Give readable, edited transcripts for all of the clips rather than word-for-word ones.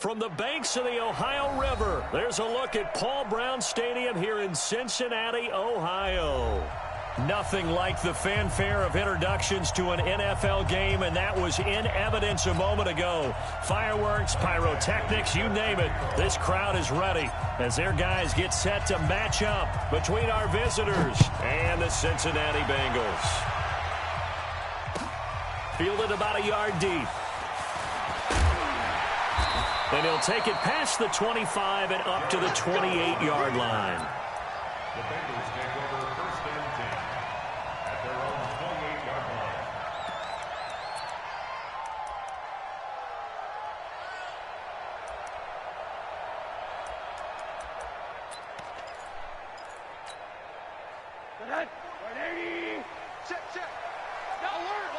From the banks of the Ohio River, there's a look at Paul Brown Stadium here in Cincinnati, Ohio. Nothing like the fanfare of introductions to an NFL game, and that was in evidence a moment ago. Fireworks, pyrotechnics, you name it. This crowd is ready as their guys get set to match up between our visitors and the Cincinnati Bengals. Fielded about a yard deep. And he'll take it past the 25 and up to the 28-yard line. The Bengals take over first and 10 at their own 28-yard line. Good. 180. Check. Alert.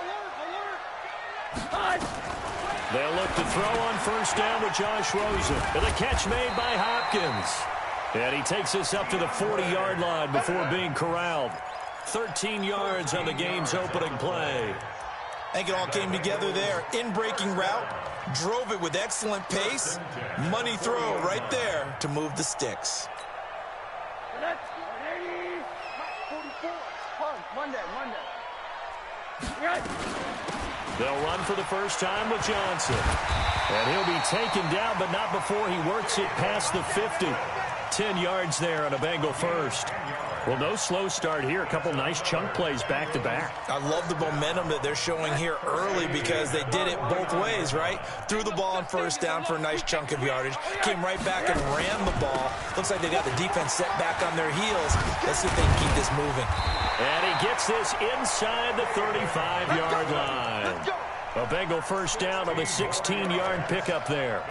They'll look to throw on first down with Josh Rosen. And the catch made by Hopkins. And he takes us up to the 40-yard line before being corralled. 13 yards on the game's opening play. I think it all came together there. In-breaking route, drove it with excellent pace. Money throw right there to move the sticks. 180. 44. Monday. They'll run for the first time with Johnson. And he'll be taken down, but not before he works it past the 50. 10 yards there on a Bengal first. Well, no slow start here. A couple nice chunk plays back-to-back. I love the momentum that they're showing here early because they did it both ways, right? Threw the ball on first down for a nice chunk of yardage. Came right back and ran the ball. Looks like they got the defense set back on their heels. Let's see if they can keep this moving. And he gets this inside the 35-yard line. A Bengal first down on the 16-yard pickup there.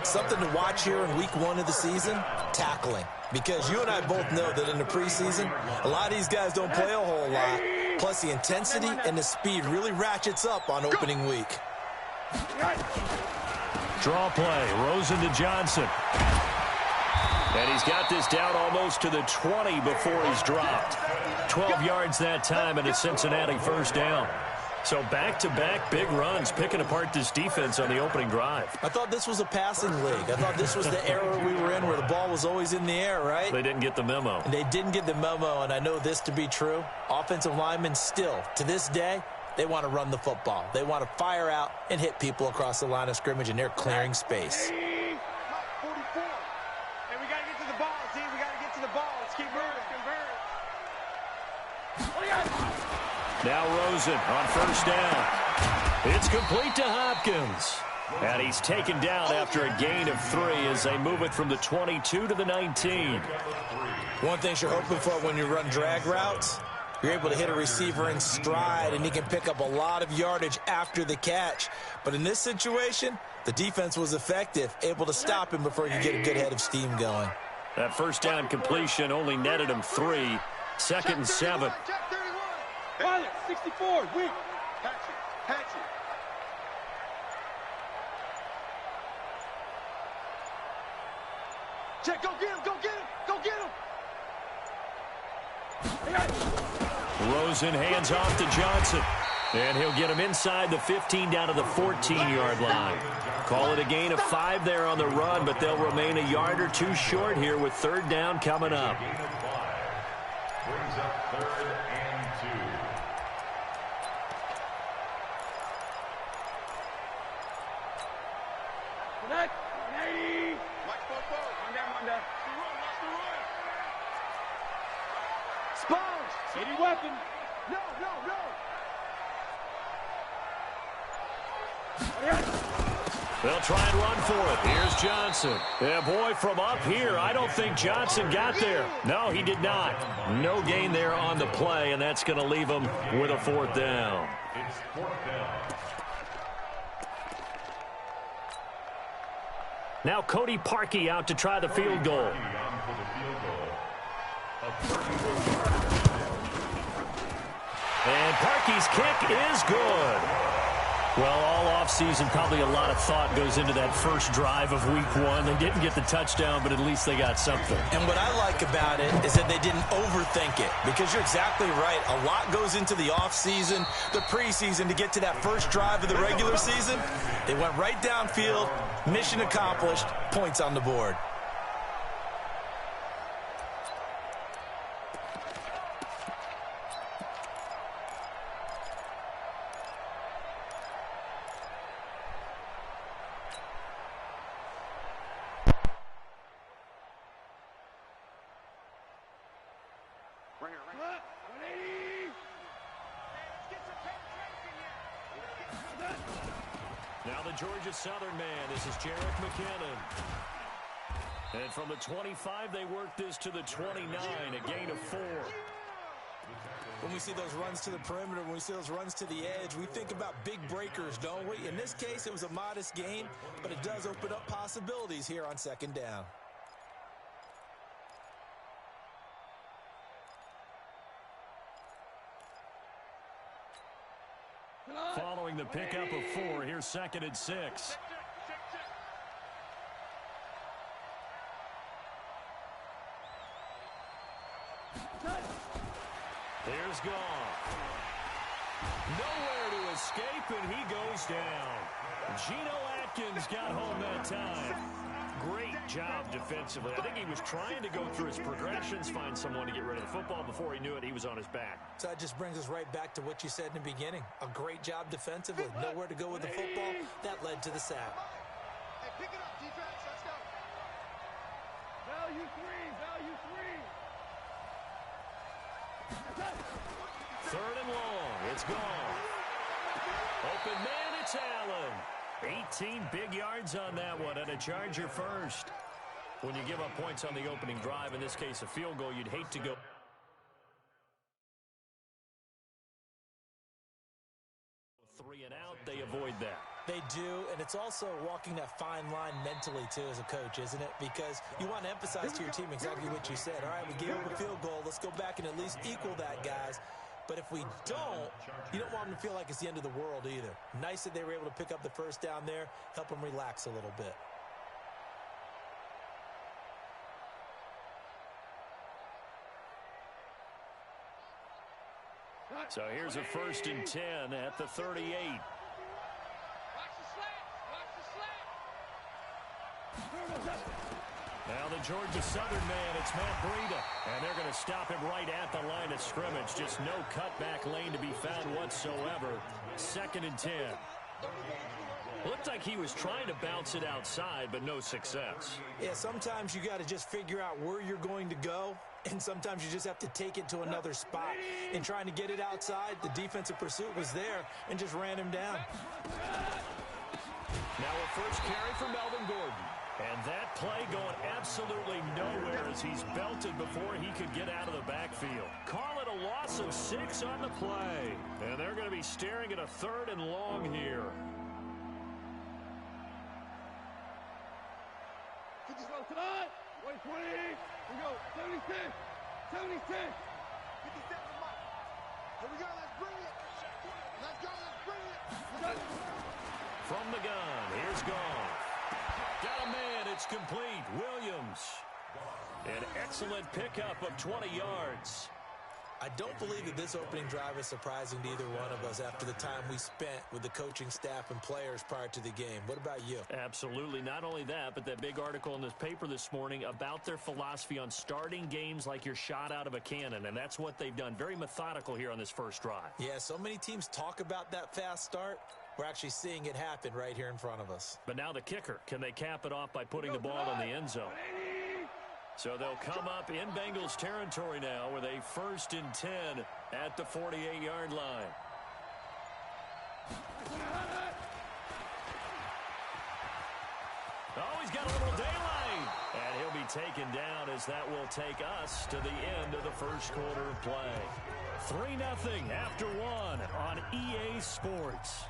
Something to watch here in week 1 of the season, tackling. Because you and I both know that in the preseason, a lot of these guys don't play a whole lot. Plus, the intensity and the speed really ratchets up on opening week. Draw play, Rosen to Johnson. And he's got this down almost to the 20 before he's dropped. 12 yards that time and a Cincinnati first down. So back-to-back big runs picking apart this defense on the opening drive. I thought this was a passing league. I thought this was the era we were in where the ball was always in the air, right? They didn't get the memo. And they didn't get the memo, and I know this to be true. Offensive linemen still, to this day, they want to run the football. They want to fire out and hit people across the line of scrimmage, and they're clearing space. 44. Hey, we got to get to the ball, team. We got to get to the ball. Let's keep moving. Now Rosen on first down. It's complete to Hopkins. And he's taken down after a gain of 3 as they move it from the 22 to the 19. One thing you're hoping for when you run drag routes, you're able to hit a receiver in stride, and he can pick up a lot of yardage after the catch. But in this situation, the defense was effective, able to stop him before he could get a good head of steam going. That first down completion only netted him 3. Second and 7. Check 31. 64. Weak. Patch it. Check. Go get him. Rosen hands off to Johnson. And he'll get him inside the 15 down to the 14-yard line. Call it a gain of 5 there on the run, but they'll remain a yard or 2 short here with third down coming up. Brings up 3rd and 2. Connect. 180. Watch forward. One down. Sponge. Any weapon. No. They'll try and run for it. Here's Johnson. Yeah, boy, from up here, I don't think Johnson got there. No, he did not. No gain there on the play, and that's going to leave him with a 4th down. It's 4th down. Now Cody Parkey out to try the field goal. And Parkey's kick is good. Well, all offseason, probably a lot of thought goes into that first drive of week one. They didn't get the touchdown, but at least they got something. And what I like about it is that they didn't overthink it, because you're exactly right. A lot goes into the offseason, the preseason, to get to that first drive of the regular season. They went right downfield, mission accomplished, points on the board. Now the Georgia Southern man, this is Jerick McKinnon. And from the 25, they work this to the 29, a gain of 4. When we see those runs to the perimeter, when we see those runs to the edge, we think about big breakers, don't we? In this case, it was a modest gain, but it does open up possibilities here on second down. Following the pickup of 4, here's 2nd and 6. Here's Goff. Nowhere to escape, and he goes down. Geno Atkins got home that time. Great job defensively. I think he was trying to go through his progressions, find someone to get rid of the football. Before he knew it, he was on his back. So that just brings us right back to what you said in the beginning. A great job defensively. Nowhere to go with the football. That led to the sack. Hey, pick it up, defense. Let's go. Value 3. Value 3. 3rd and long. It's gone. Open man, it's Allen. 18 big yards on that one, and a Charger first. When you give up points on the opening drive, in this case a field goal, you'd hate to go 3 and out. They avoid that. They do, and it's also walking that fine line mentally, too, as a coach, isn't it? Because you want to emphasize to your team exactly what you said. All right, we gave up a field goal. Let's go back and at least equal that, guys. But if we don't, you don't want them to feel like it's the end of the world either. Nice that they were able to pick up the first down there, help them relax a little bit. So here's a 1st and 10 at the 38. Watch the slant. Watch the slant. Now the Georgia Southern man, it's Matt Breida. And they're going to stop him right at the line of scrimmage. Just no cutback lane to be found whatsoever. 2nd and 10. Looked like he was trying to bounce it outside, but no success. Yeah, sometimes you got to just figure out where you're going to go, and sometimes you just have to take it to another spot. In trying to get it outside, the defensive pursuit was there and just ran him down. Now a first carry for Melvin Gordon. And that play going absolutely nowhere as he's belted before he could get out of the backfield. Call it a loss of 6 on the play. And they're going to be staring at a 3rd and long here. 50 slow tonight. 120. We go. 76. 76. 50 steps a mile. Here we go. Let's bring it. Let's go. Let's bring it. From the gun, here's Goff. Got a man, it's complete. Williams. An excellent pickup of 20 yards. I don't believe that this opening drive is surprising to either one of us after the time we spent with the coaching staff and players prior to the game. What about you? Absolutely. Not only that, but that big article in this paper this morning about their philosophy on starting games like you're shot out of a cannon, and that's what they've done. Very methodical here on this first drive. Yeah, so many teams talk about that fast start. We're actually seeing it happen right here in front of us. But now the kicker. Can they cap it off by putting the ball in the end zone? So they'll come up in Bengals territory now with a 1st and 10 at the 48-yard line. Oh, he's got a little daylight. And he'll be taken down as that will take us to the end of the first quarter of play. 3-0 after 1 on EA Sports.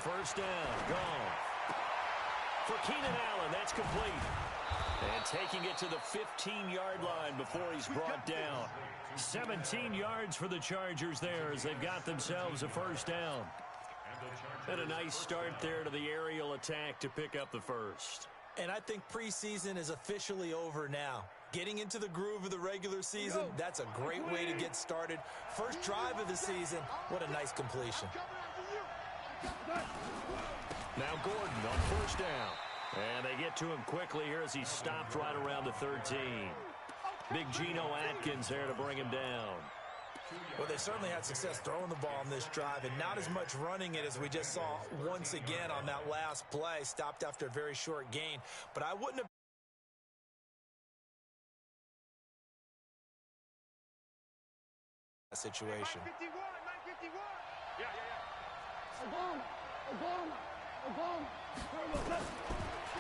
first down. Gone. For Keenan Allen, that's complete. And taking it to the 15-yard line before he's brought down. 17 yards for the Chargers there as they've got themselves a first down. And a nice start there to the aerial attack to pick up the first. And I think preseason is officially over now. Getting into the groove of the regular season, that's a great way to get started. First drive of the season, what a nice completion. Now Gordon on first down. And they get to him quickly here as he stopped right around the 13. Big Geno Atkins there to bring him down. Well, they certainly had success throwing the ball on this drive and not as much running it as we just saw once again on that last play. Stopped after a very short gain. But I wouldn't have situation. 951. Yeah.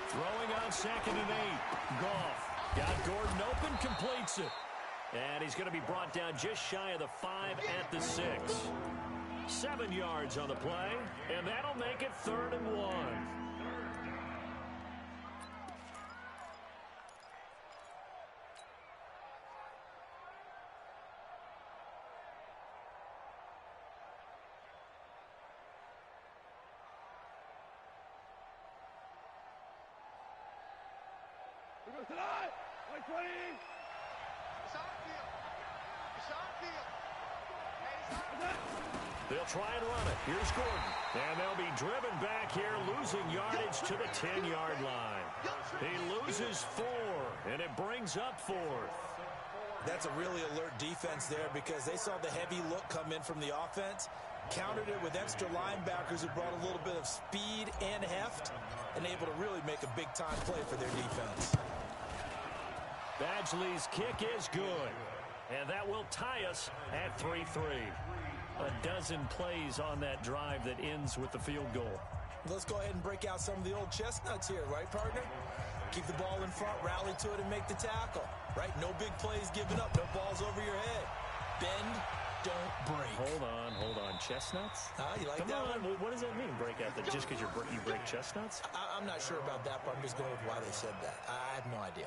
Throwing on 2nd and 8. Goff got Gordon open, completes it. And he's going to be brought down just shy of the 5 at the 6. 7 yards on the play, and that'll make it 3rd and 1. We go tonight. 120. They'll try and run it. Here's Gordon. And they'll be driven back here, losing yardage to the 10-yard line. He loses 4, and it brings up 4th. That's a really alert defense there because they saw the heavy look come in from the offense, countered it with extra linebackers who brought a little bit of speed and heft, and able to really make a big-time play for their defense. Badgley's kick is good, and that will tie us at 3-3. A dozen plays on that drive that ends with the field goal. Let's go ahead and break out some of the old chestnuts here, right, partner? Keep the ball in front, rally to it, and make the tackle, right? No big plays given up, no balls over your head. Bend, don't break. Hold on. Chestnuts? You like Come that on. one? What does that mean, break out? Just because you break chestnuts? I'm not sure about that, but I'm just going with why they said that. I have no idea.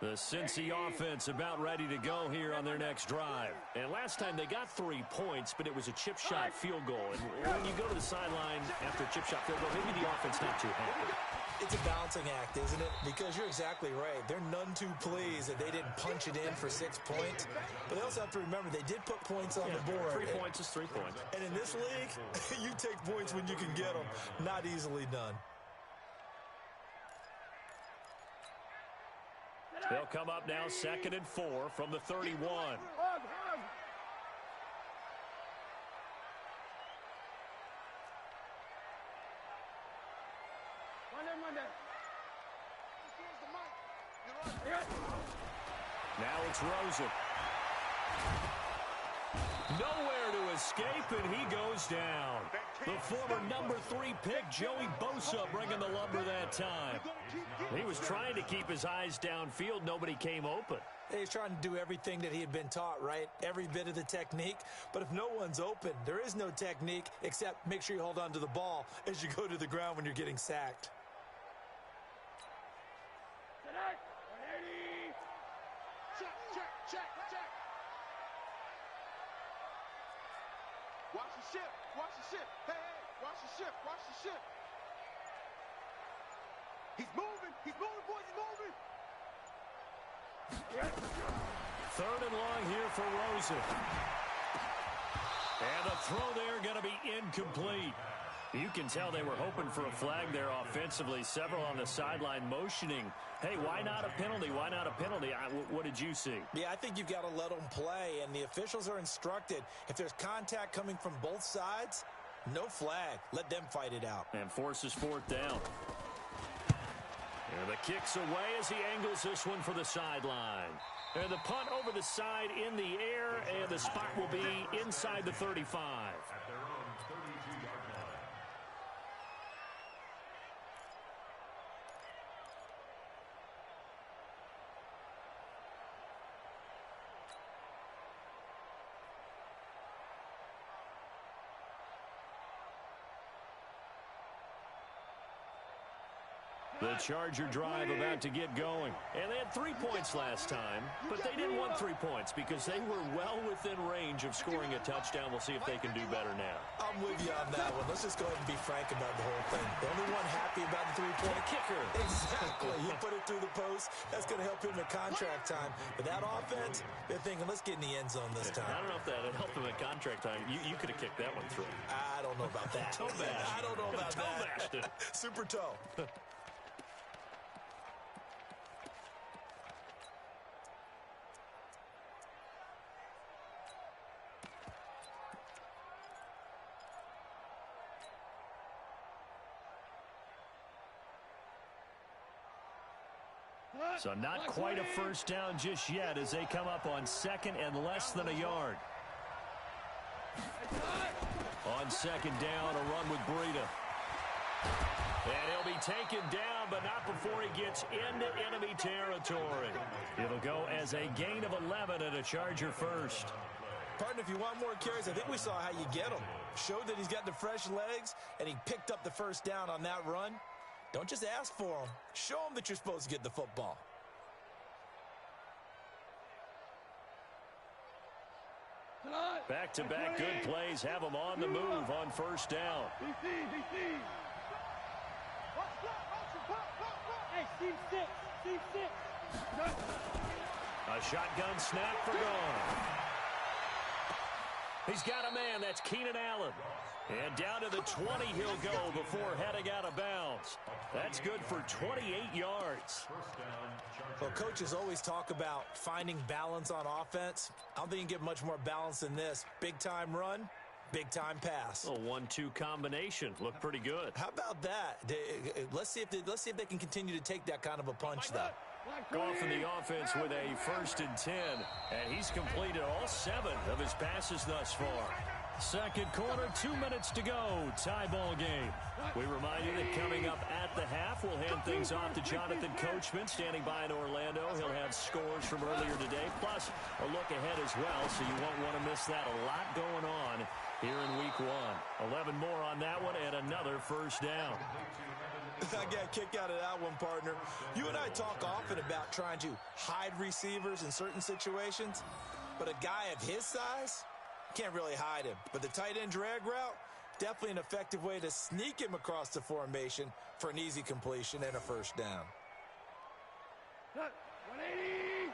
The Cincy offense about ready to go here on their next drive. And last time they got 3 points, but it was a chip shot field goal. And when you go to the sideline after a chip shot field goal, maybe the offense not too happy. It's a balancing act, isn't it? Because you're exactly right. They're none too pleased that they didn't punch it in for 6 points. But they also have to remember they did put points on the board. 3 points is 3 points. And in this league, you take points when you can get them. Not easily done. They'll come up now 2nd and 4 from the 31. Monday. Now it's Rosen. Nowhere to escape, and he goes down. The former number 3 pick, Joey Bosa, bringing the lumber that time. He was trying to keep his eyes downfield. Nobody came open. He's trying to do everything that he had been taught, right? Every bit of the technique. But if no one's open, there is no technique except make sure you hold on to the ball as you go to the ground when you're getting sacked. Check. Watch the ship. Hey, watch the ship. He's moving, boys, he's moving. 3rd and long here for Rosen. And the throw there going to be incomplete. You can tell they were hoping for a flag there offensively. Several on the sideline motioning. Hey, why not a penalty? Why not a penalty? What did you see? Yeah, I think you've got to let them play, and the officials are instructed. If there's contact coming from both sides, no flag. Let them fight it out. And forces 4th down. And the kick's away as he angles this one for the sideline. And the punt over the side in the air, and the spot will be inside the 35. The Charger drive about to get going. And they had 3 points last time, but they didn't want 3 points because they were well within range of scoring a touchdown. We'll see if they can do better now. I'm with you on that one. Let's just go ahead and be frank about the whole thing. The only one happy about the three-point kicker. Exactly. He put it through the post. That's going to help him in contract time. But that offense, they're thinking, let's get in the end zone this time. I don't know if that would help him in contract time. You could have kicked that one through. I don't know about that. Toe bash. I don't know about toe that. Bashed it. Super toe. So not quite a first down just yet as they come up on second and less than a yard. On second down, a run with Breida. And he'll be taken down, but not before he gets into enemy territory. It'll go as a gain of 11 and a Charger first. Partner, if you want more carries, I think we saw how you get him. Showed that he's got the fresh legs, and he picked up the first down on that run. Don't just ask for him. Show him that you're supposed to get the football. Back-to-back good plays have him on the move on first down. Hey, team six. A shotgun snap for gone. He's got a man. That's Keenan Allen. And down to the 20 he'll go before heading out of bounds. That's good for 28 yards. Well, coaches always talk about finding balance on offense. I don't think you can get much more balance than this. Big-time run, big-time pass. A 1-2 combination. Looked pretty good. How about that? Let's see if they can continue to take that kind of a punch, though. Goff in the offense with a 1st and 10. And he's completed all 7 of his passes thus far. Second quarter, 2 minutes to go. Tie ball game. We remind you that coming up at the half, we'll hand things off to Jonathan Coachman, standing by in Orlando. He'll have scores from earlier today, plus a look ahead as well, so you won't want to miss that. A lot going on here in week 1. 11 more on that one and another first down. I got a kick out of that one, partner. You and I talk often about trying to hide receivers in certain situations, but a guy of his size can't really hide him. But the tight end drag route, definitely an effective way to sneak him across the formation for an easy completion and a first down. 180.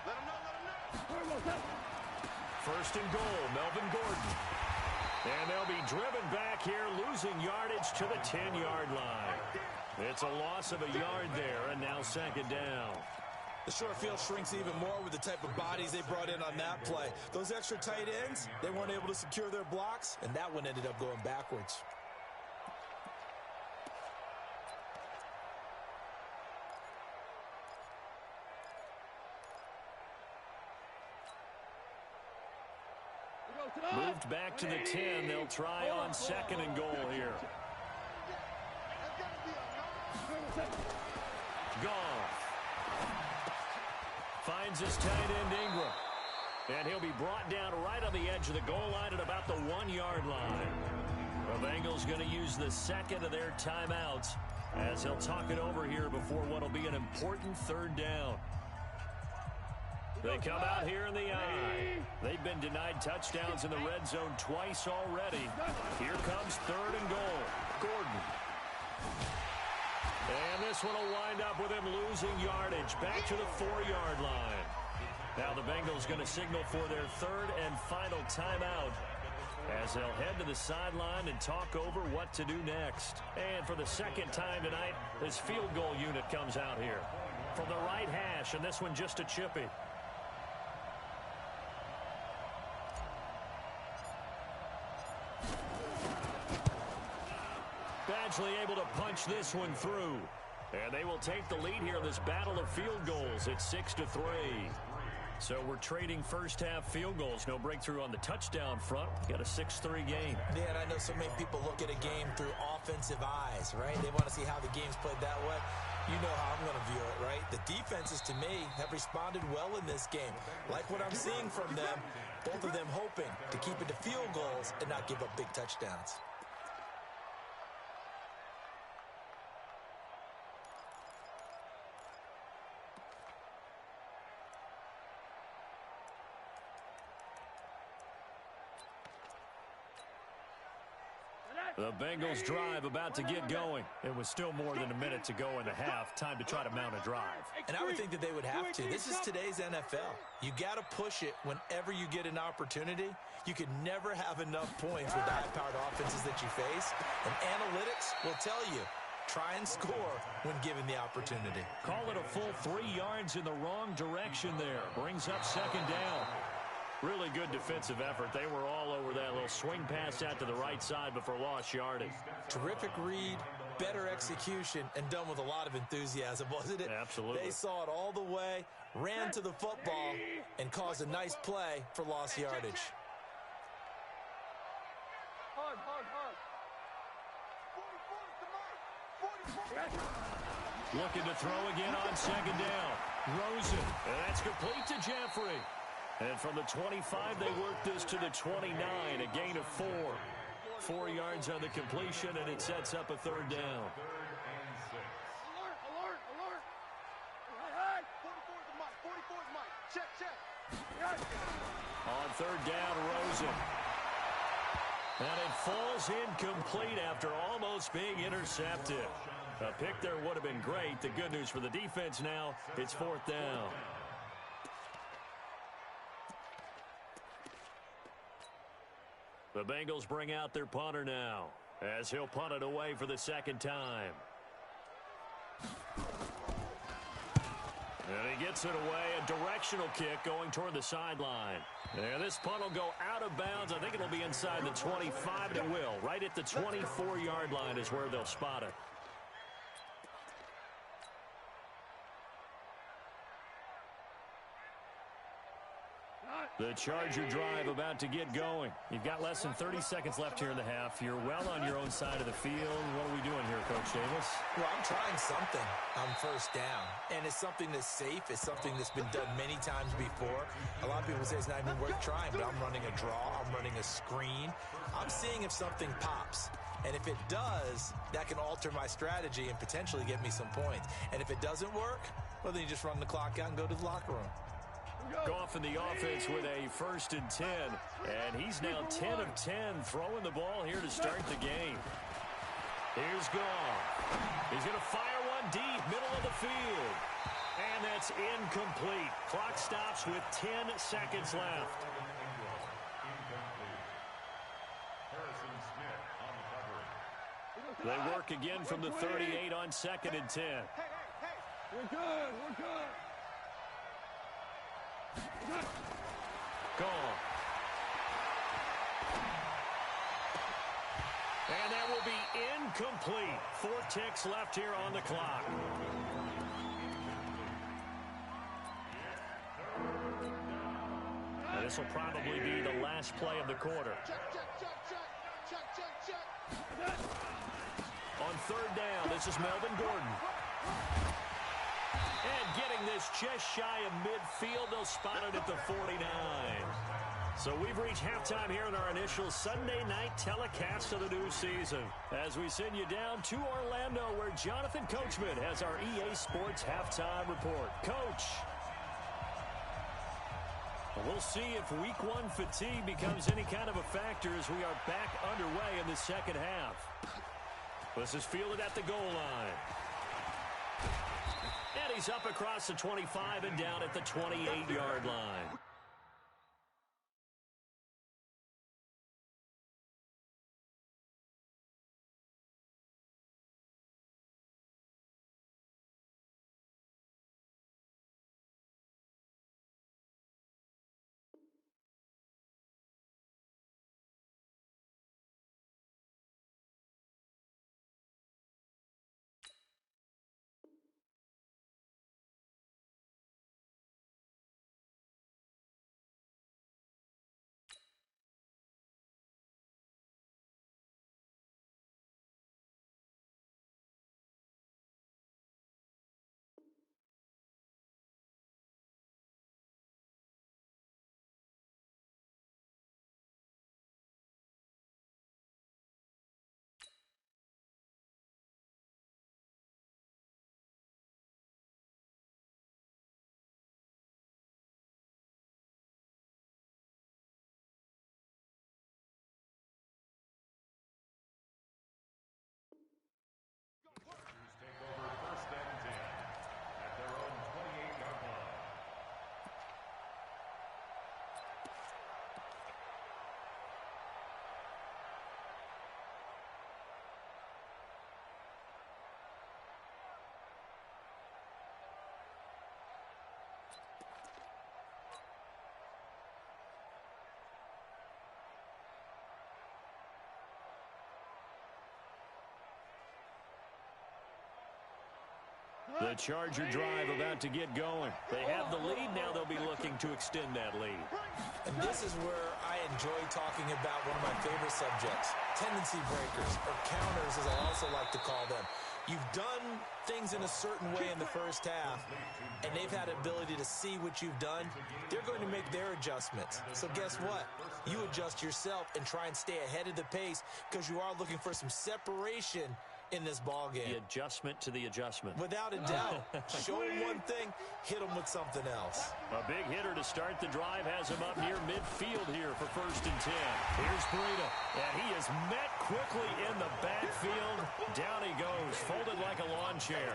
Let him know. First and goal, Melvin Gordon. And they'll be driven back here, losing yardage to the 10-yard line. It's a loss of a yard there, and now second down. The short field shrinks even more with the type of bodies they brought in on that play. Those extra tight ends, they weren't able to secure their blocks, and that one ended up going backwards. Moved back to the 10. They'll try on second and goal here. Goff finds his tight end Ingram. And he'll be brought down right on the edge of the goal line at about the 1-yard line. The Bengals going to use the second of their timeouts as he'll talk it over here before what will be an important third down. They come out here in the eye. They've been denied touchdowns in the red zone twice already. Here comes third and goal. Gordon. And this one will wind up with him losing yardage back to the 4-yard line. Now the Bengals going to signal for their third and final timeout as they'll head to the sideline and talk over what to do next. And for the second time tonight, this field goal unit comes out here from the right hash, and this one just a chippy. Badgley able to punch this one through. And they will take the lead here in this battle of field goals at 6-3. So we're trading first half field goals. No breakthrough on the touchdown front. Got a 6-3 game. Yeah, and I know so many people look at a game through offensive eyes, right? They want to see how the game's played that way. You know how I'm going to view it, right? The defenses, to me, have responded well in this game. Like what I'm seeing from them, both of them hoping to keep it to field goals and not give up big touchdowns. The Bengals drive about to get going. It was still more than a minute to go in the half. Time to try to mount a drive. And I would think that they would have to. This is today's NFL. You got to push it whenever you get an opportunity. You can never have enough points with the high-powered offenses that you face. And analytics will tell you, try and score when given the opportunity. Call it a full 3 yards in the wrong direction there. Brings up second down. Really good defensive effort. They were all over that little swing pass out to the right side before lost yardage. Terrific read, better execution, and done with a lot of enthusiasm, wasn't it? Absolutely. They saw it all the way, ran to the football, and caused a nice play for lost yardage. Hard. 44 Looking to throw again on second down. Rosen. And that's complete to Jeffrey. And from the 25, they work this to the 29, a gain of 4. 4 yards on the completion, and it sets up a third down. Alert. Hey. 44 is Mike. Check. On third down, Rosen. And it falls incomplete after almost being intercepted. A pick there would have been great. The good news for the defense now, it's fourth down. The Bengals bring out their punter now, as he'll punt it away for the second time. And he gets it away, a directional kick going toward the sideline. And this punt will go out of bounds. I think it'll be inside the 25, and it will. Right at the 24-yard line is where they'll spot it. The Charger drive about to get going. You've got less than 30 seconds left here in the half. You're well on your own side of the field. What are we doing here, Coach Davis? Well, I'm trying something on first down, and it's something that's safe. It's something that's been done many times before. A lot of people say it's not even worth trying, but I'm running a draw. I'm running a screen. I'm seeing if something pops. And if it does, that can alter my strategy and potentially get me some points. And if it doesn't work, well, then you just run the clock out and go to the locker room. Goff in the offense with a 1st and 10. And he's now 10 of 10 throwing the ball here to start the game. Here's Goff. He's going to fire one deep, middle of the field. And that's incomplete. Clock stops with 10 seconds left. They work again from the 38 on 2nd and 10. We're good. Gone. And that will be incomplete. 4 ticks left here on the clock. And this will probably be the last play of the quarter. Check. On third down, this is Melvin Gordon. And getting this just shy of midfield, they'll spot it at the 49. So we've reached halftime here in our initial Sunday night telecast of the new season. As we send you down to Orlando, where Jonathan Coachman has our EA Sports halftime report. Coach. We'll see if week 1 fatigue becomes any kind of a factor as we are back underway in the second half. This is fielded at the goal line. And he's up across the 25 and down at the 28-yard line. The Charger drive about to get going. They have the lead. Now they'll be looking to extend that lead. And this is where I enjoy talking about one of my favorite subjects, tendency breakers, or counters as I also like to call them. You've done things in a certain way in the first half, and they've had the ability to see what you've done. They're going to make their adjustments. So guess what? You adjust yourself and try and stay ahead of the pace because you are looking for some separation in this ball game. The adjustment to the adjustment. Without a doubt. Show them one thing, hit them with something else. A big hitter to start the drive has him up near midfield here for 1st and 10. Here's Breida, and he is met quickly in the backfield. Down he goes, folded like a lawn chair.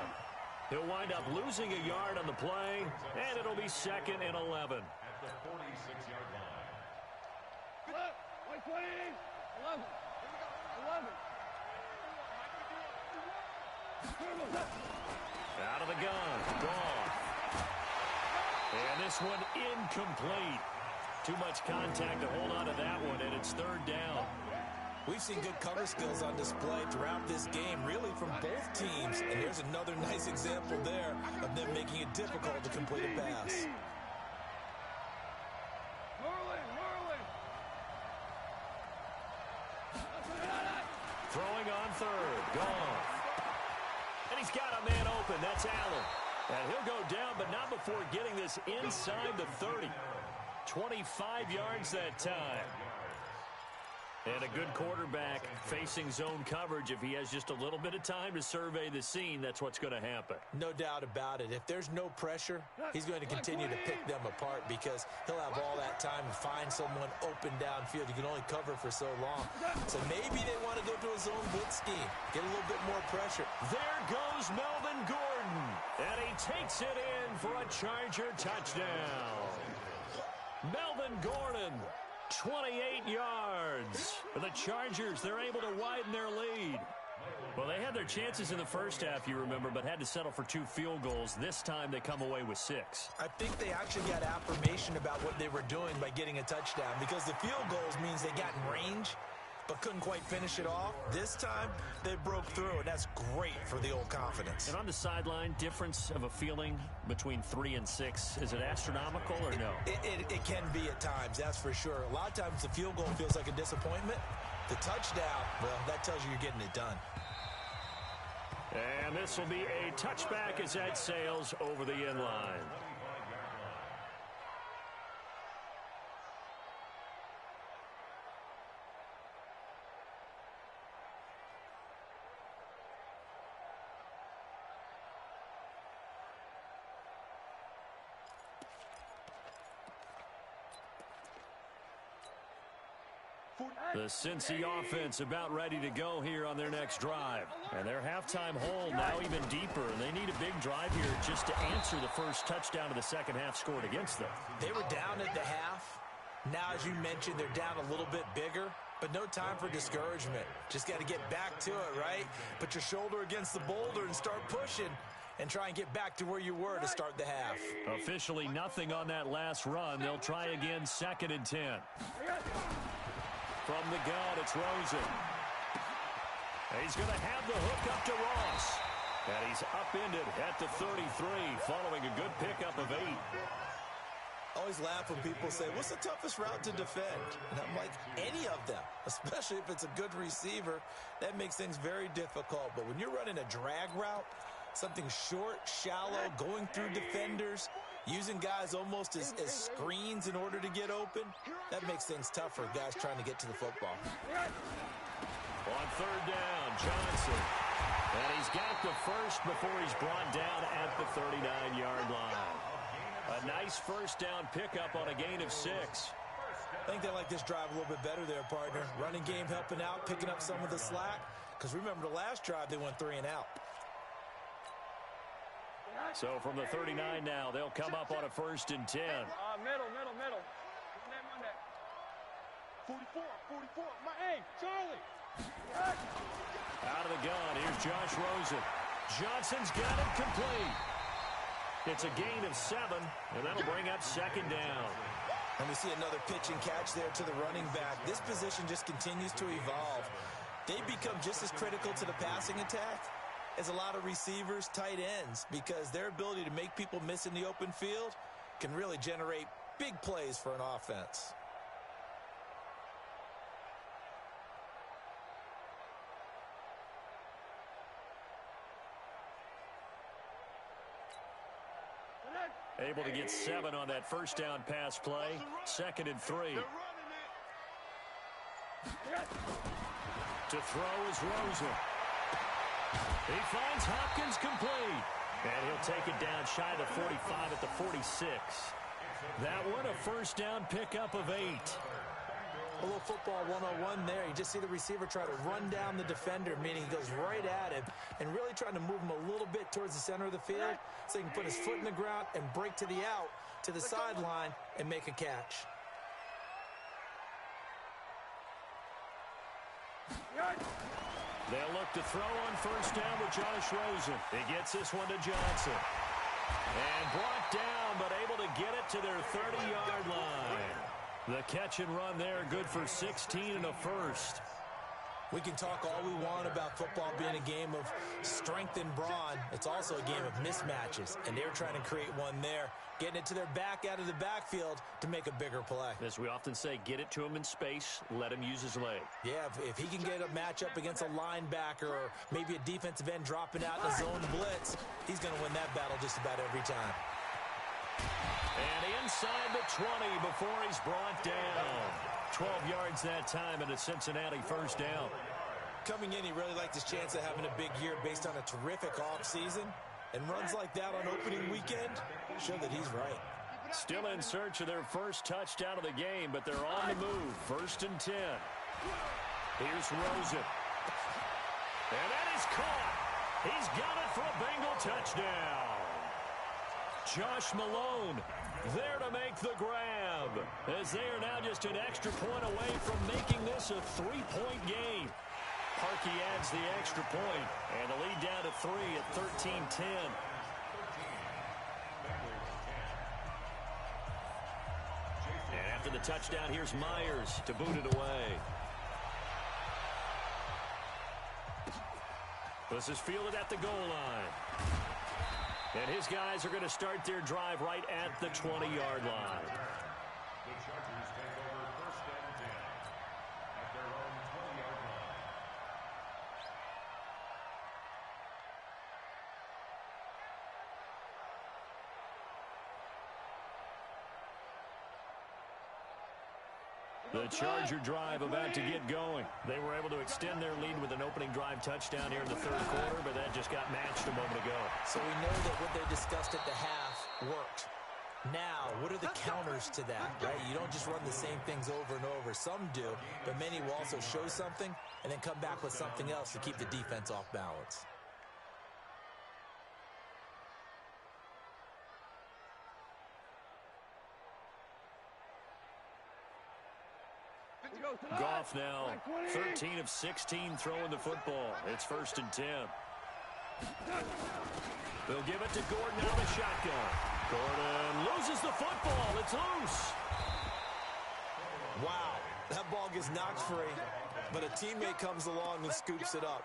He'll wind up losing a yard on the play, and it'll be 2nd and 11. At the 46-yard line. Wait, 20, 11, 11. Out of the gun, Goff. And this one incomplete. Too much contact to hold on to that one, and it's 3rd down. We've seen good cover skills on display throughout this game, really from both teams. And there's another nice example there of them making it difficult to complete a pass. Throwing on 3rd, Goff. And he's got a man open. That's Allen. And he'll go down, but not before getting this inside the 30. 25 yards that time. And a good quarterback facing zone coverage. If he has just a little bit of time to survey the scene, that's what's going to happen. No doubt about it. If there's no pressure, he's going to continue to pick them apart because he'll have all that time to find someone open downfield. You can only cover for so long. So maybe they want to go to a zone blitz scheme, get a little bit more pressure. There goes Melvin Gordon. And he takes it in for a Charger touchdown. Melvin Gordon, 28 yards. For the Chargers, they're able to widen their lead. Well, they had their chances in the first half, you remember, but had to settle for 2 field goals. This time they come away with 6. I think they actually got affirmation about what they were doing by getting a touchdown because the field goals means they got in range but couldn't quite finish it off. This time, they broke through, and that's great for the old confidence. And on the sideline, difference of a feeling between 3 and 6, is it astronomical or no? It can be at times, that's for sure. A lot of times the field goal feels like a disappointment. The touchdown, well, that tells you you're getting it done. And this will be a touchback as that sails over the end line. The Cincy offense about ready to go here on their next drive. And their halftime hole now even deeper. And they need a big drive here just to answer the first touchdown of the second half scored against them. They were down at the half. Now, as you mentioned, they're down a little bit bigger. But no time for discouragement. Just got to get back to it, right? Put your shoulder against the boulder and start pushing. And try and get back to where you were to start the half. Officially nothing on that last run. They'll try again 2nd and 10. From the gun, it's Rosen. He's going to have the hook up to Ross. And he's upended at the 33 following a good pickup of 8. I always laugh when people say, what's the toughest route to defend? And I'm like, any of them, especially if it's a good receiver. That makes things very difficult. But when you're running a drag route, something short, shallow, going through defenders, using guys almost as screens in order to get open, that makes things tough for guys trying to get to the football. On 3rd down, Johnson. And he's got the first before he's brought down at the 39-yard line. A nice first down pickup on a gain of 6. I think they like this drive a little bit better there, partner. Running game helping out, picking up some of the slack. Because remember the last drive, they went 3 and out. So from the 39 now, they'll come up on a 1st and 10. Middle. Monday. 44. My aim, Charlie. Out of the gun, here's Josh Rosen. Johnson's got it complete. It's a gain of 7, and that'll bring up 2nd down. And we see another pitch and catch there to the running back. This position just continues to evolve. They become just as critical to the passing attack is a lot of receivers, tight ends, because their ability to make people miss in the open field can really generate big plays for an offense. Able to get 7 on that first down pass play. 2nd and 3. To throw is Rosen. He finds Hopkins complete. And he'll take it down shy of the 45 at the 46. That one a first down pickup of 8. A little football 101 there. You just see the receiver try to run down the defender, meaning he goes right at him and really trying to move him a little bit towards the center of the field so he can put his foot in the ground and break to the out, to the sideline, and make a catch. They'll look to throw on first down with Josh Rosen. He gets this one to Johnson. And brought down, but able to get it to their 30-yard line. The catch and run there, good for 16 and a first. We can talk all we want about football being a game of strength and brawn. It's also a game of mismatches, and they're trying to create one there, getting it to their back out of the backfield to make a bigger play. As we often say, get it to him in space, let him use his leg. Yeah, if he can get a matchup against a linebacker or maybe a defensive end dropping out in a zone blitz, he's going to win that battle just about every time. And inside the 20 before he's brought down. 12 yards that time and a Cincinnati first down. Coming in, he really liked his chance of having a big year based on a terrific offseason. And runs like that on opening weekend show that he's right. Still in search of their first touchdown of the game, but they're on the move. 1st and 10. Here's Rosen. And that is caught. He's got it for a Bengal touchdown. Josh Malone there to make the grab, as they are now just an extra point away from making this a 3-point game. Parkey adds the extra point, and the lead down to 3 at 13-10. And after the touchdown, here's Myers to boot it away. This is fielded at the goal line. And his guys are going to start their drive right at the 20-yard line. The Chargers take over 1st and 10 at their own 20-yard line. The Charger drive about to get going. They were able to extend their lead with an opening drive touchdown here in the 3rd quarter, but that just got matched a moment ago. So we know that what they discussed at the half worked. Now, what are the counters to that, right? You don't just run the same things over and over. Some do, but many will also show something and then come back with something else to keep the defense off balance. Goff now 13 of 16 throwing the football. It's 1st and 10. They'll give it to Gordon out of the shotgun. Gordon loses the football. It's loose. Wow, that ball gets knocked free, but a teammate comes along and scoops it up.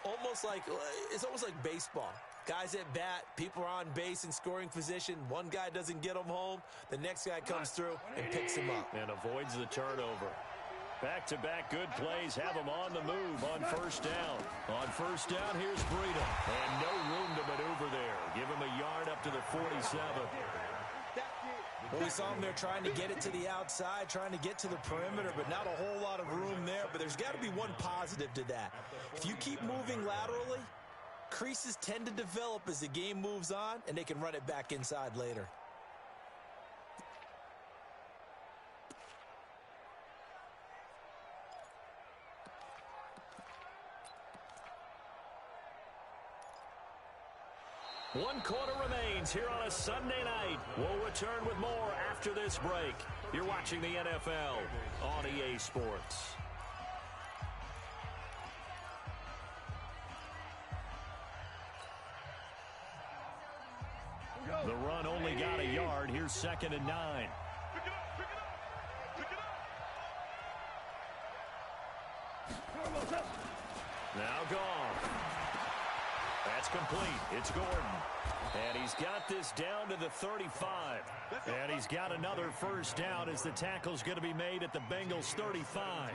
It's almost like baseball. Guys at bat, people are on base in scoring position. One guy doesn't get him home. The next guy comes through and picks him up. And avoids the turnover. Back-to-back good plays have them on the move on 1st down. On 1st down, here's Breida. And no room to maneuver there. Give him a yard up to the 47. Well, we saw him there trying to get it to the outside, trying to get to the perimeter, but not a whole lot of room there. But there's got to be one positive to that. If you keep moving laterally, creases tend to develop as the game moves on, and they can run it back inside later. One quarter remains here on a Sunday night. We'll return with more after this break. You're watching the NFL on EA Sports. The run only got a yard. Here's 2nd and 9. Pick it up, pick it up, pick it up. Now gone. It's complete. It's Gordon. And he's got this down to the 35. And he's got another first down as the tackle's going to be made at the Bengals 35.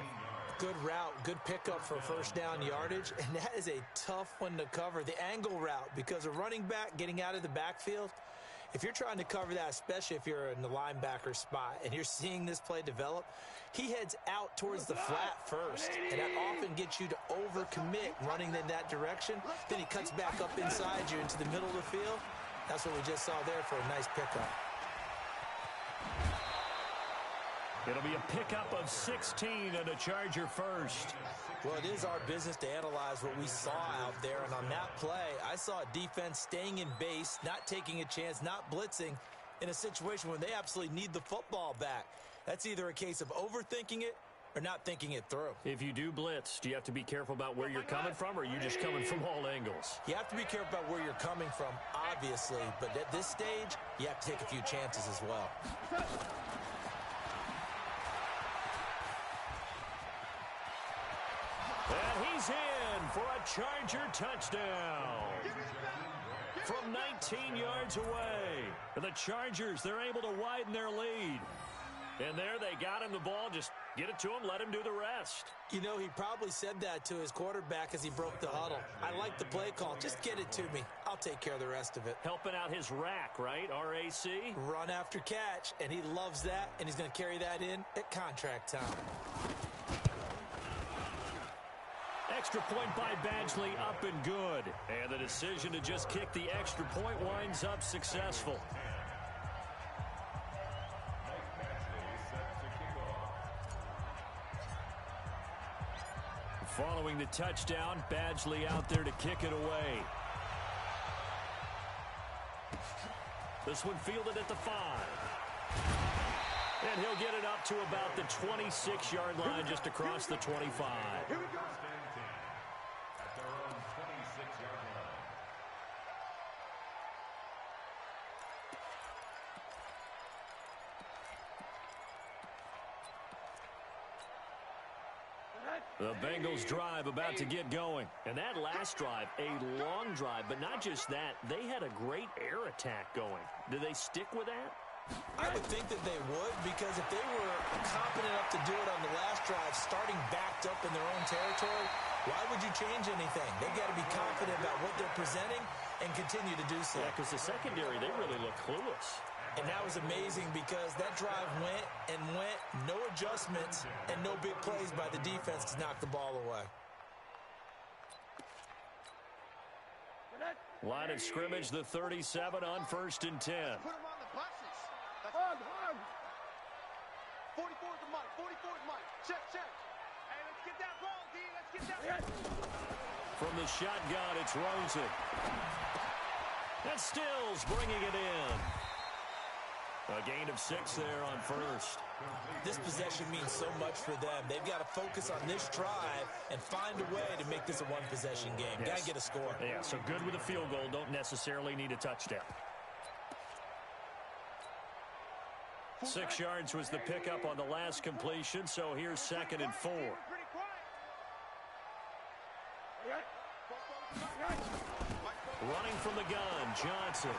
Good route, good pickup for first down yardage, and that is a tough one to cover, the angle route, because a running back getting out of the backfield, if you're trying to cover that, especially if you're in the linebacker spot and you're seeing this play develop, he heads out towards the flat first, and that often gets you to overcommit running in that direction. Then he cuts back up inside you into the middle of the field. That's what we just saw there for a nice pickup. It'll be a pickup of 16 and a Charger first. Well, it is our business to analyze what we saw out there. And on that play, I saw a defense staying in base, not taking a chance, not blitzing in a situation where they absolutely need the football back. That's either a case of overthinking it or not thinking it through. If you do blitz, do you have to be careful about where you're coming from, or are you just coming from all angles? You have to be careful about where you're coming from, obviously. But at this stage, you have to take a few chances as well. And he's in for a Charger touchdown. From 19 yards away. The Chargers, they're able to widen their lead. And there they got him the ball. Just get it to him, let him do the rest. You know, he probably said that to his quarterback as he broke the huddle. I like the play call. Just get it to me. I'll take care of the rest of it. Helping out his rack, right? RAC? Run after catch, and he loves that, and he's going to carry that in at contract time. Extra point by Badgley, up and good. And the decision to just kick the extra point winds up successful. Following the touchdown, Badgley out there to kick it away. This one fielded at the 5. And he'll get it up to about the 26-yard line, just across the 25. Here we go. At their own 26-yard line. The Bengals drive about to get going. And that last drive, a long drive, but not just that, they had a great air attack going. Do they stick with that? I would think that they would, because if they were competent enough to do it on the last drive, starting backed up in their own territory, why would you change anything? They've got to be confident about what they're presenting and continue to do so. Yeah, because the secondary, they really look clueless. And that was amazing because that drive went and went, no adjustments, and no big plays by the defense to knock the ball away. Line of scrimmage, the 37 on 1st and 10. Put him on the buses. Hug. 44 to Mike. 44 to Mike. Check. Hey, let's get that ball, D. Let's get that. From the shotgun, it's Rosen. That's Stills bringing it in. A gain of 6 there on 1st. This possession means so much for them. They've got to focus on this drive and find a way to make this a one-possession game. Yes. Got to get a score. Yeah, so good with a field goal. Don't necessarily need a touchdown. 6 yards was the pickup on the last completion, so here's 2nd and 4. Running from the gun, Johnson.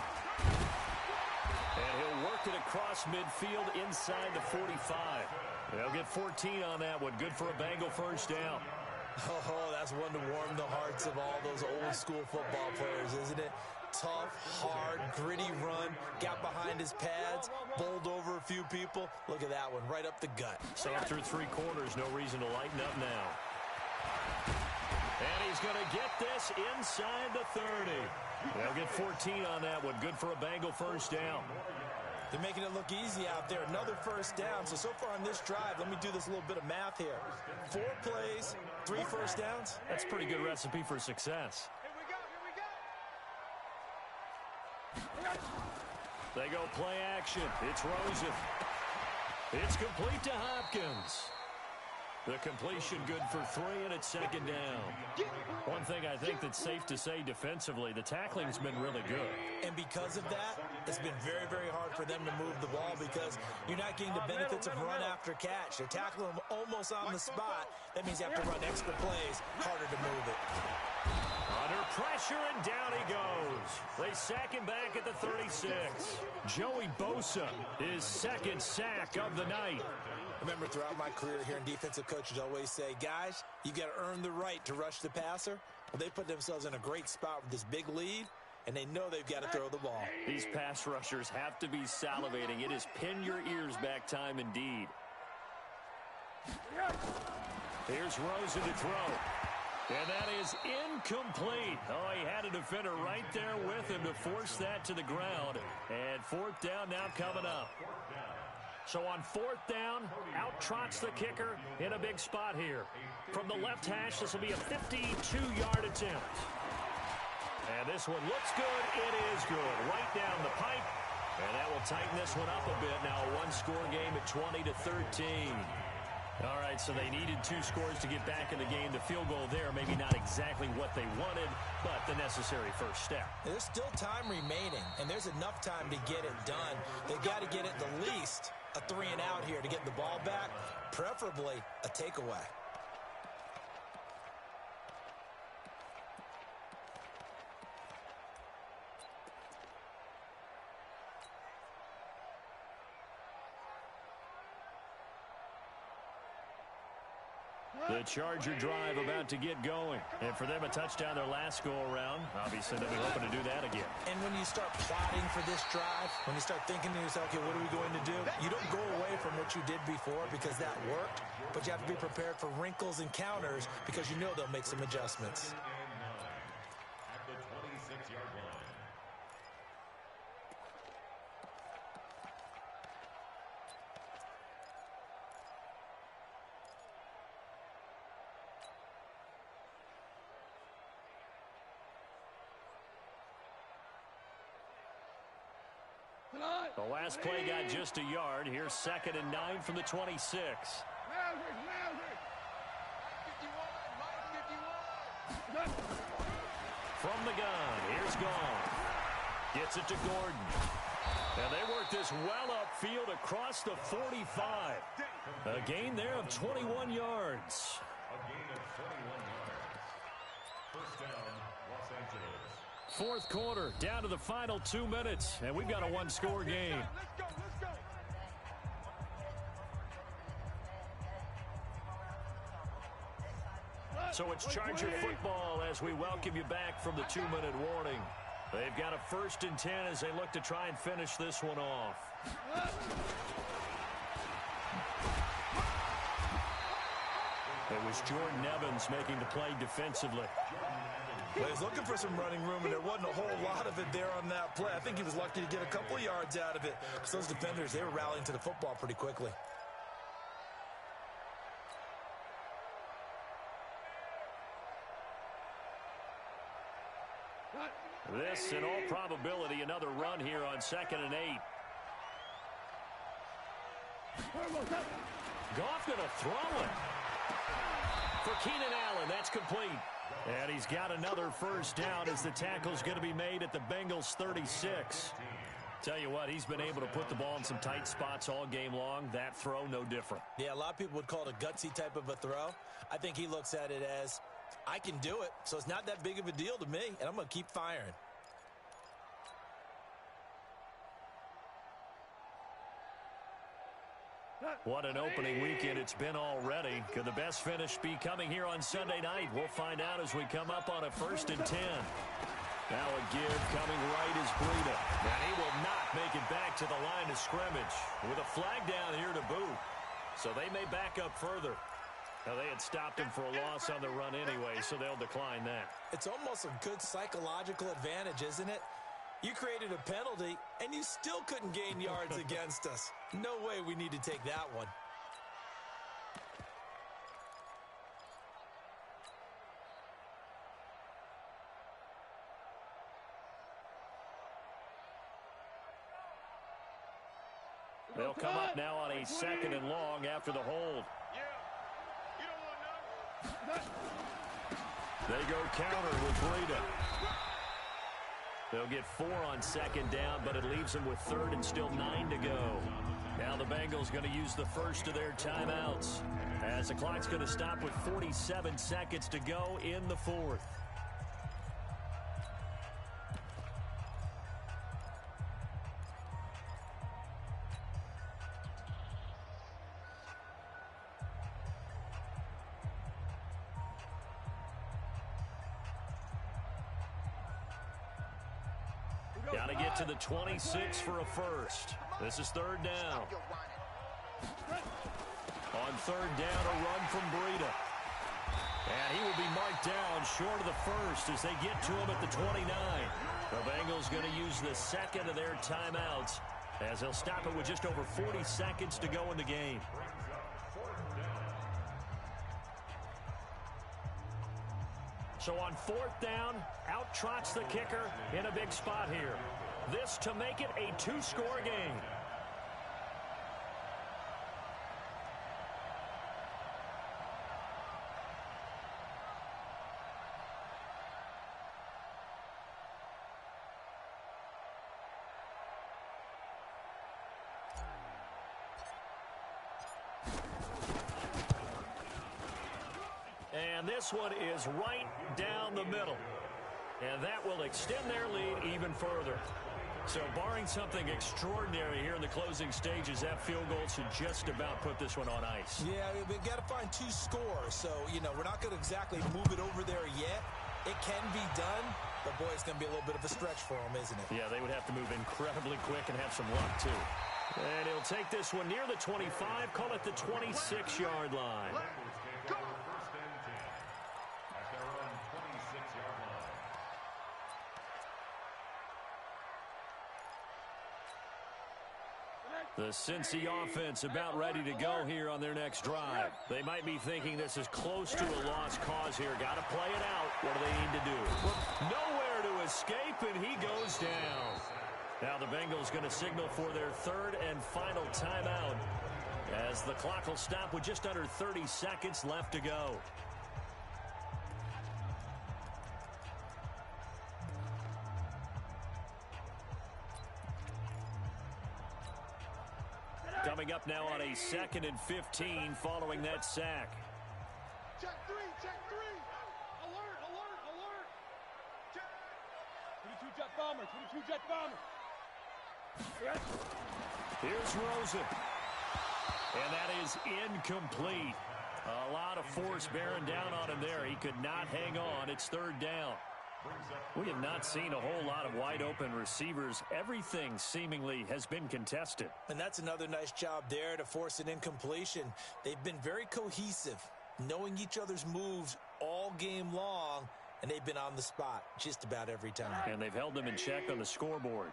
And he'll work it across midfield inside the 45. They'll get 14 on that one. Good for a Bengal first down. Oh, that's one to warm the hearts of all those old-school football players, isn't it? Tough, hard, gritty run. Got behind his pads, bowled over a few people. Look at that one, right up the gut. So through 3 quarters, no reason to lighten up now. And he's going to get this inside the 30. They'll get 14 on that one. Good for a Bengal first down. They're making it look easy out there. Another first down. So far on this drive, let me do this little bit of math here. 4 plays, 3 first downs. That's a pretty good recipe for success. They go play action. It's Rosen. It's complete to Hopkins. The completion good for 3, and it's 2nd down. One thing I think that's safe to say defensively, the tackling's been really good. And because of that, it's been very, very hard for them to move the ball because you're not getting the benefits of run after catch. They're tackling them almost on the spot. That means you have to run extra plays, harder to move it. Under pressure, and down he goes. They sack him back at the 36. Joey Bosa, his second sack of the night. Remember, throughout my career here in defensive coaches always say, guys, you got to earn the right to rush the passer. Well, they put themselves in a great spot with this big lead, and they know they've got to throw the ball. These pass rushers have to be salivating. It is pin your ears back time indeed. Here's Rosen to throw. And that is incomplete. Oh, he had a defender right there with him to force that to the ground. And fourth down now coming up. So on fourth down, out trots the kicker in a big spot here. From the left hash, this will be a 52-yard attempt. And this one looks good. It is good. Right down the pipe. And that will tighten this one up a bit. Now a one-score game at 20-13. All right, so they needed 2 scores to get back in the game. The field goal there, maybe not exactly what they wanted, but the necessary first step. There's still time remaining, and there's enough time to get it done. They've got to get at the least a 3-and-out here to get the ball back, preferably a takeaway. The Charger drive about to get going. And for them, a touchdown their last go-around. Obviously, they'll be hoping to do that again. And when you start plotting for this drive, when you start thinking to yourself, okay, what are we going to do? You don't go away from what you did before because that worked, but you have to be prepared for wrinkles and counters because you know they'll make some adjustments. At the 26-yard line. The last play got just a yard. Here's 2nd and 9 from the 26. From the gun, here's Gone. Gets it to Gordon. And they work this well upfield across the 45. A gain there of 21 yards. A gain of 21 yards. First down, Los Angeles. Fourth quarter, down to the final 2 minutes, and we've got a one-score game. Let's go, let's go. So it's Charger football as we welcome you back from the 2-minute warning. They've got a 1st and 10 as they look to try and finish this one off. It was Jordan Evans making the play defensively. Well, he was looking for some running room, and there wasn't a whole lot of it there on that play. I think he was lucky to get a couple of yards out of it. So those defenders, they were rallying to the football pretty quickly. This, in all probability, another run here on 2nd and 8. Goff going to throw it. For Keenan Allen, that's complete. And he's got another first down as the tackle's going to be made at the Bengals 36. Tell you what, he's been able to put the ball in some tight spots all game long. That throw, no different. Yeah, a lot of people would call it a gutsy type of a throw. I think he looks at it as, I can do it, so it's not that big of a deal to me, and I'm going to keep firing. What an opening weekend it's been already. Could the best finish be coming here on Sunday night? We'll find out as we come up on a 1st and 10. Now a give coming right is Breida. And he will not make it back to the line of scrimmage with a flag down here to boot. So they may back up further. Now, they had stopped him for a loss on the run anyway, so they'll decline that. It's almost a good psychological advantage, isn't it? You created a penalty, and you still couldn't gain yards against us. No way we need to take that one. They'll come up now on a 2nd and long after the hold. They go counter with Breida. They'll get 4 on 2nd down, but it leaves them with 3rd and still 9 to go. Now the Bengals going to use the first of their timeouts as the clock's going to stop with 47 seconds to go in the 4th. Got to get to the 26 for a first. This is third down. On third down, a run from Breida. And he will be marked down short of the first as they get to him at the 29. The Bengals going to use the second of their timeouts as they'll stop it with just over 40 seconds to go in the game. So on fourth down, out trots the kicker in a big spot here. This to make it a two-score game. And this one is right down the middle. And that will extend their lead even further. So barring something extraordinary here in the closing stages, that field goal should just about put this one on ice. Yeah, we've got to find two scores. So, we're not going to exactly move it over there yet. It can be done, but, boy, it's going to be a little bit of a stretch for them, isn't it? Yeah, they would have to move incredibly quick and have some luck, too. And he'll take this one near the 25, call it the 26-yard line. The Cincy offense about ready to go here on their next drive. They might be thinking this is close to a lost cause here. Got to play it out. What do they need to do? Nowhere to escape, and he goes down. Now the Bengals going to signal for their third and final timeout as the clock will stop with just under 30 seconds left to go. Coming up now on a 2nd and 15 following that sack. Check three. Alert. Check. 22 jet bomber. Here's Rosen. And that is incomplete. A lot of force bearing down on him there. He could not hang on. It's third down. We have not seen a whole lot of wide-open receivers. Everything seemingly has been contested. And that's another nice job there to force an incompletion. They've been very cohesive, knowing each other's moves all game long, and they've been on the spot just about every time. And they've held them in check on the scoreboard.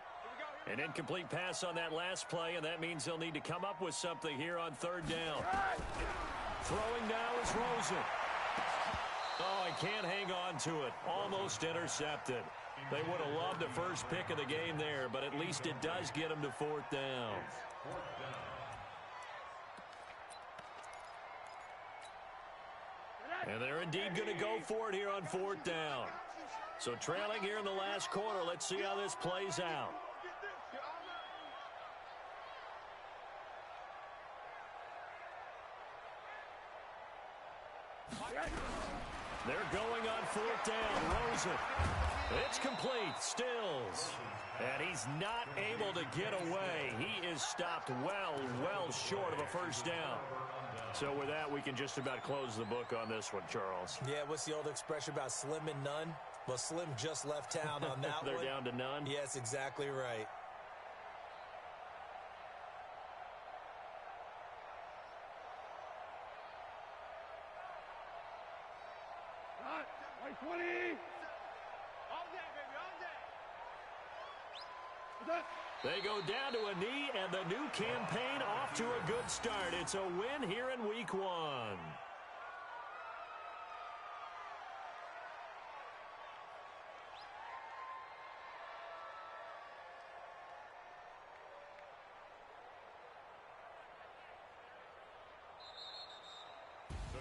An incomplete pass on that last play, and that means they'll need to come up with something here on third down. Throwing now is Rosen. Oh, he can't hang on to it. Almost intercepted. They would have loved the first pick of the game there, but at least it does get them to fourth down. And they're indeed going to go for it here on fourth down. So trailing here in the last quarter, let's see how this plays out. They're going on fourth down. Rosen. It's complete. Stills. And he's not able to get away. He is stopped well short of a first down. So with that, we can just about close the book on this one, Charles. Yeah, what's the old expression about slim and none? Well, Slim just left town on that They're one. down to none? Yes, exactly right. White 20. On deck, baby, on deck. They go down to a knee, and the new campaign off to a good start. It's a win here in week 1.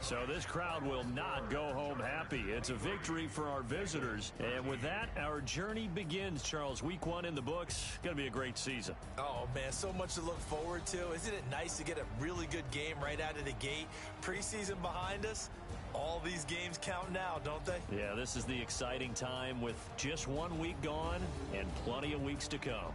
So this crowd will not go home happy. It's a victory for our visitors. And with that, our journey begins, Charles. Week 1 in the books. Going to be a great season. Oh, man, so much to look forward to. Isn't it nice to get a really good game right out of the gate? Preseason behind us. All these games count now, don't they? Yeah, this is the exciting time with just 1 week gone and plenty of weeks to come.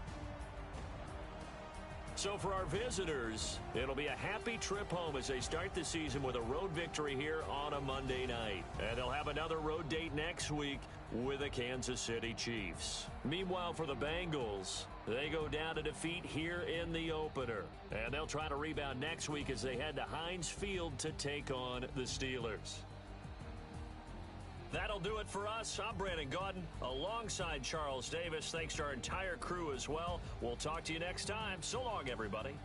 So for our visitors, it'll be a happy trip home as they start the season with a road victory here on a Monday night. And they'll have another road date next week with the Kansas City Chiefs. Meanwhile, for the Bengals, they go down to defeat here in the opener. And they'll try to rebound next week as they head to Heinz Field to take on the Steelers. That'll do it for us. I'm Brandon Gaudin alongside Charles Davis. Thanks to our entire crew as well. We'll talk to you next time. So long, everybody.